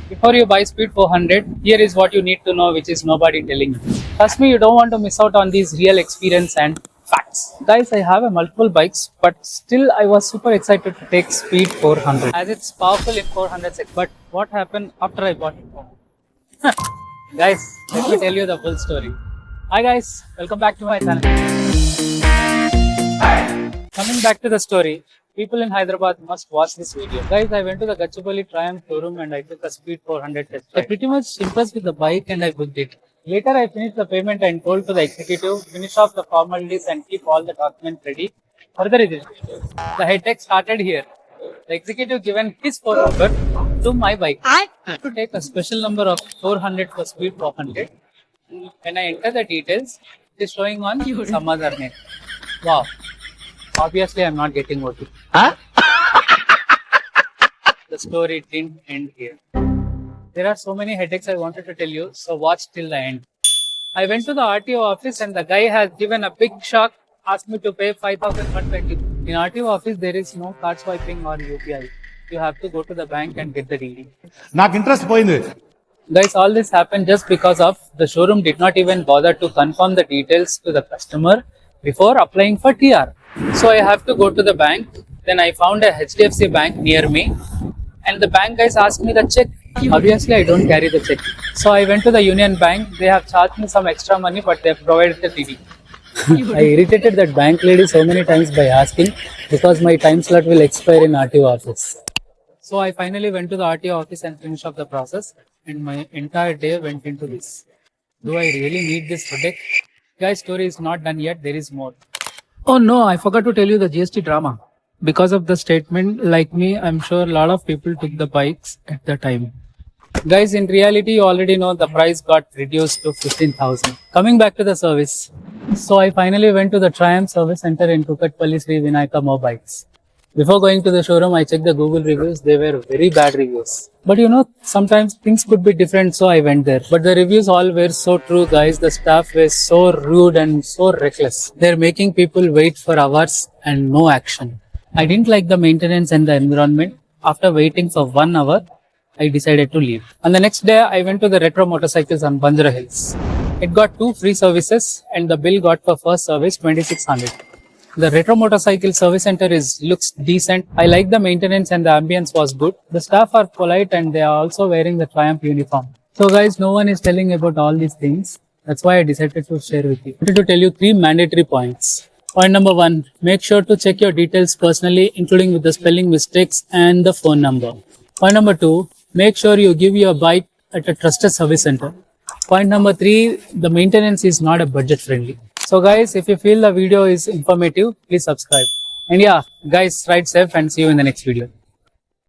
Before you buy Speed 400, here is what you need to know, which is nobody telling you. Trust me, you don't want to miss out on these real experience and facts. Guys, I have a multiple bikes, but still I was super excited to take Speed 400 as it's powerful in 400 seconds. But what happened after I bought it? Guys, let me tell you the full story. Hi guys, welcome back to my channel. Coming back to the story, people in Hyderabad must watch this video. Guys, I went to the Gachibowli Triumph showroom and I took a Speed 400 test. I pretty much impressed with the bike and I booked it. Later, I finished the payment and told to the executive, finish off the formalities and keep all the documents ready for the registration. The headache started here. The executive given his phone number to my bike. I have to take a special number of 400 for Speed 400. When I enter the details, it is showing on some other name. Wow. Obviously, I'm not getting OTP. Huh? The story didn't end here. There are so many headaches I wanted to tell you, so watch till the end. I went to the RTO office and the guy has given a big shock, asked me to pay 5,120. In RTO office, there is no card swiping or UPI. You have to go to the bank and get the DD. Not interest pointed. Guys, all this happened just because of the showroom did not even bother to confirm the details to the customer before applying for TR. So I have to go to the bank. Then I found a HDFC bank near me and the bank guys asked me the check. Obviously, I don't carry the check. So I went to the Union Bank. They have charged me some extra money, but they have provided the DD. I irritated that bank lady so many times by asking because my time slot will expire in RTO office. So I finally went to the RTO office and finished off the process and my entire day went into this. Do I really need this headache? Guys, story is not done yet. There is more. Oh no, I forgot to tell you the GST drama. Because of the statement, like me, I'm sure a lot of people took the bikes at the time. Guys, in reality, you already know the price got reduced to 15,000. Coming back to the service. So I finally went to the Triumph service center in Kukatpalli Sri Vinayaka Mobiles. Before going to the showroom, I checked the Google reviews. They were very bad reviews. But you know, sometimes things could be different, so I went there. But the reviews all were so true, guys. The staff was so rude and so reckless. They're making people wait for hours and no action. I didn't like the maintenance and the environment. After waiting for 1 hour, I decided to leave. On the next day, I went to the Retro Motorcycles on Banjara Hills. It got 2 free services and the bill got for first service 2600. The Retro Motorcycle Service Center looks decent. I like the maintenance and the ambience was good. The staff are polite and they are also wearing the Triumph uniform. So guys, no one is telling about all these things. That's why I decided to share with you. I wanted to tell you 3 mandatory points. Point number 1, make sure to check your details personally, including with the spelling mistakes and the phone number. Point number 2, make sure you give your bike at a trusted service center. Point number 3, the maintenance is not a budget friendly. So guys, if you feel the video is informative, please subscribe. And yeah, guys, ride safe and see you in the next video.